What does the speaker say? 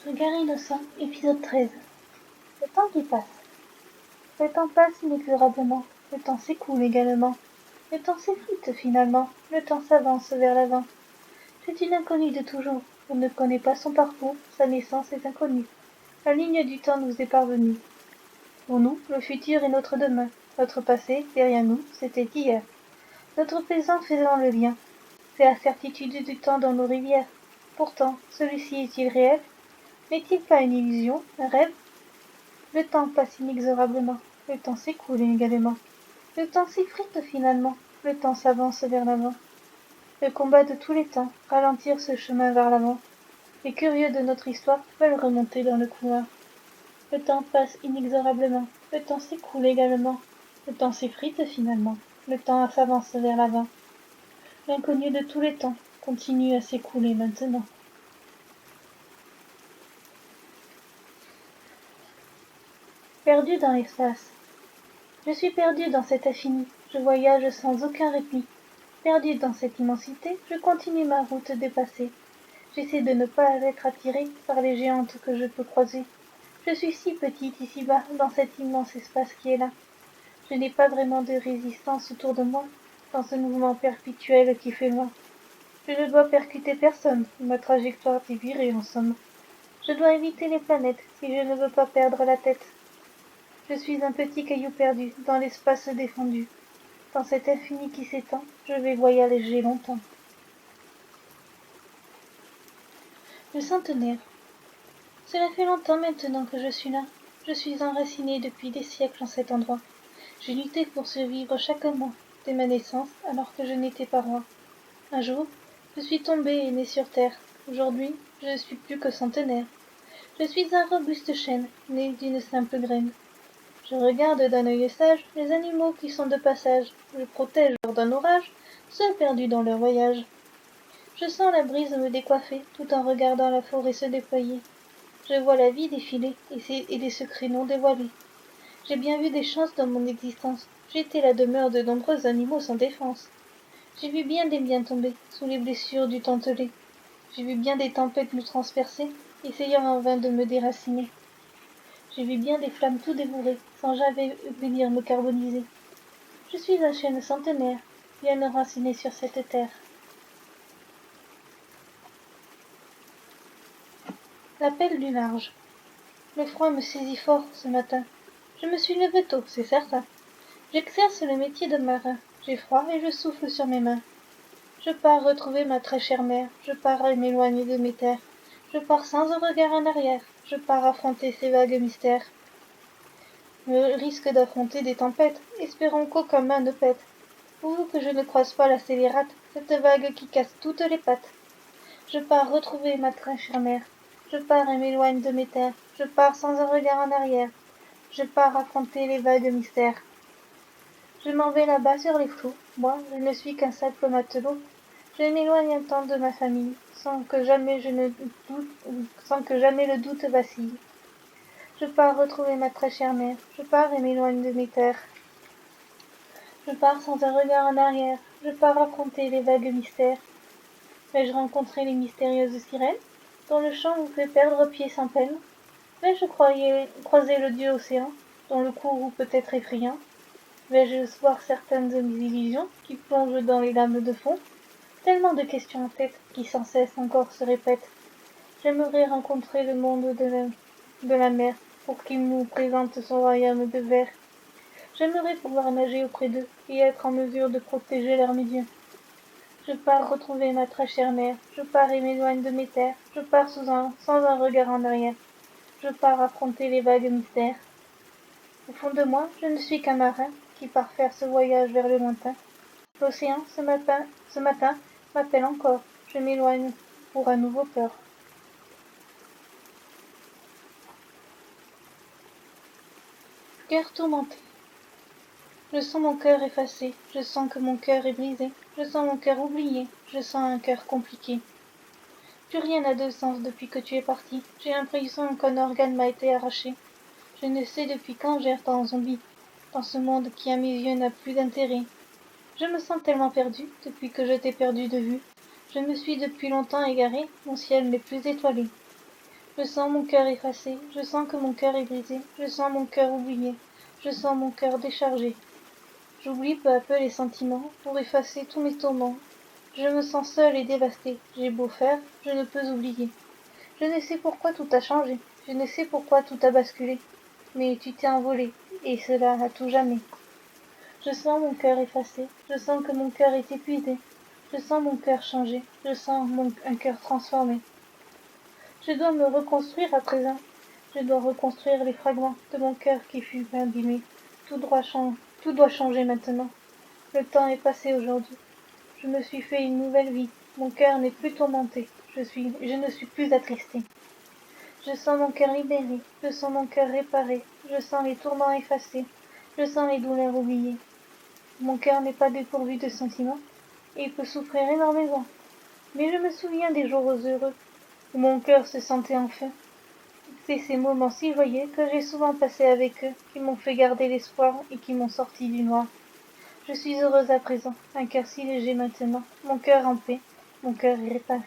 Regard innocent, épisode 13. Le temps qui passe. Le temps passe inexorablement, le temps s'écoule également. Le temps s'effrite finalement, le temps s'avance vers l'avant. C'est une inconnue de toujours, on ne connaît pas son parcours, sa naissance est inconnue. La ligne du temps nous est parvenue. Pour nous, le futur est notre demain. Notre passé, derrière nous, c'était hier. Notre présent faisant le lien. C'est la certitude du temps dans nos rivières. Pourtant, celui-ci est-il réel? N'est-il pas une illusion, un rêve? Le temps passe inexorablement, le temps s'écoule également. Le temps s'effrite finalement, le temps s'avance vers l'avant. Le combat de tous les temps, ralentir ce chemin vers l'avant. Les curieux de notre histoire veulent remonter dans le couloir. Le temps passe inexorablement, le temps s'écoule également. Le temps s'effrite finalement, le temps s'avance vers l'avant. L'inconnu de tous les temps continue à s'écouler maintenant. Perdu dans l'espace. Je suis perdu dans cet infini, je voyage sans aucun répit. Perdu dans cette immensité, je continue ma route dépassée. J'essaie de ne pas être attiré par les géantes que je peux croiser. Je suis si petite ici-bas, dans cet immense espace qui est là. Je n'ai pas vraiment de résistance autour de moi, dans ce mouvement perpétuel qui fait loin. Je ne dois percuter personne, ma trajectoire est virée en somme. Je dois éviter les planètes si je ne veux pas perdre la tête. Je suis un petit caillou perdu dans l'espace défendu. Dans cet infini qui s'étend, je vais voyager longtemps. Le centenaire. Cela fait longtemps maintenant que je suis là. Je suis enraciné depuis des siècles en cet endroit. J'ai lutté pour survivre chaque mois, dès ma naissance, alors que je n'étais pas roi. Un jour, je suis tombé et né sur terre. Aujourd'hui, je ne suis plus que centenaire. Je suis un robuste chêne, né d'une simple graine. Je regarde d'un œil sage les animaux qui sont de passage. Je protège lors d'un orage ceux perdus dans leur voyage. Je sens la brise me décoiffer tout en regardant la forêt se déployer. Je vois la vie défiler et des secrets non dévoilés. J'ai bien vu des chances dans mon existence. J'étais la demeure de nombreux animaux sans défense. J'ai vu bien des biens tomber sous les blessures du dentelé. J'ai vu bien des tempêtes me transpercer, essayant en vain de me déraciner. J'ai vu bien des flammes tout dévorer, sans jamais venir me carboniser. Je suis un chêne centenaire, bien enraciné sur cette terre. L'appel du large. Le froid me saisit fort ce matin. Je me suis levé tôt, c'est certain. J'exerce le métier de marin. J'ai froid et je souffle sur mes mains. Je pars retrouver ma très chère mère. Je pars et m'éloigner de mes terres. Je pars sans un regard en arrière. Je pars affronter ces vagues mystères. Le risque d'affronter des tempêtes, espérons qu'aucun main ne pète. Ou que je ne croise pas la scélérate, cette vague qui casse toutes les pattes. Je pars retrouver ma très chère mère. Je pars et m'éloigne de mes terres. Je pars sans un regard en arrière. Je pars affronter les vagues mystères. Je m'en vais là-bas sur les flots. Moi, je ne suis qu'un simple matelot. Je m'éloigne un temps de ma famille, sans que jamais le doute vacille. Je pars retrouver ma très chère mère. Je pars et m'éloigne de mes terres. Je pars sans un regard en arrière. Je pars affronter les vagues mystères. Vais-je rencontrer les mystérieuses sirènes, dont le chant vous fait perdre pied sans peine? Vais-je croiser le dieu océan, dont le courroux peut être effrayant? Vais-je voir certaines de mes illusions qui plongent dans les lames de fond? Tellement de questions en tête qui sans cesse encore se répètent. J'aimerais rencontrer le monde de la mer pour qu'il nous présente son royaume de verre. J'aimerais pouvoir nager auprès d'eux et être en mesure de protéger leurs médias. Je pars retrouver ma très chère mère. Je pars et m'éloigne de mes terres. Je pars sans un regard en arrière. Je pars affronter les vagues mystères. Au fond de moi, je ne suis qu'un marin qui part faire ce voyage vers le lointain. L'océan, ce matin, m'appelle encore. Je m'éloigne pour un nouveau peur. Cœur tourmenté. Je sens mon cœur effacé. Je sens que mon cœur est brisé. Je sens mon cœur oublié. Je sens un cœur compliqué. Plus rien n'a de sens depuis que tu es parti. J'ai l'impression qu'un organe m'a été arraché. Je ne sais depuis quand j'erre en zombie, dans ce monde qui à mes yeux n'a plus d'intérêt. Je me sens tellement perdu depuis que je t'ai perdu de vue. Je me suis depuis longtemps égaré, mon ciel n'est plus étoilé. Je sens mon cœur effacé, je sens que mon cœur est brisé, je sens mon cœur oublié, je sens mon cœur déchargé. J'oublie peu à peu les sentiments pour effacer tous mes tourments. Je me sens seule et dévastée, j'ai beau faire, je ne peux oublier. Je ne sais pourquoi tout a changé, je ne sais pourquoi tout a basculé, mais tu t'es envolé, et cela à tout jamais. Je sens mon cœur effacé, je sens que mon cœur est épuisé, je sens mon cœur changé, je sens un cœur transformé. Je dois me reconstruire à présent, je dois reconstruire les fragments de mon cœur qui fut abîmé. Tout doit changer maintenant. Le temps est passé aujourd'hui. Je me suis fait une nouvelle vie. Mon cœur n'est plus tourmenté. Je ne suis plus attristée. Je sens mon cœur libéré. Je sens mon cœur réparé. Je sens les tourments effacés. Je sens les douleurs oubliées. Mon cœur n'est pas dépourvu de sentiments. Et il peut souffrir énormément. Mais je me souviens des jours heureux où mon cœur se sentait enfin. C'est ces moments si joyeux que j'ai souvent passés avec eux qui m'ont fait garder l'espoir et qui m'ont sorti du noir. Je suis heureuse à présent, un cœur si léger maintenant, mon cœur en paix, mon cœur est réparé.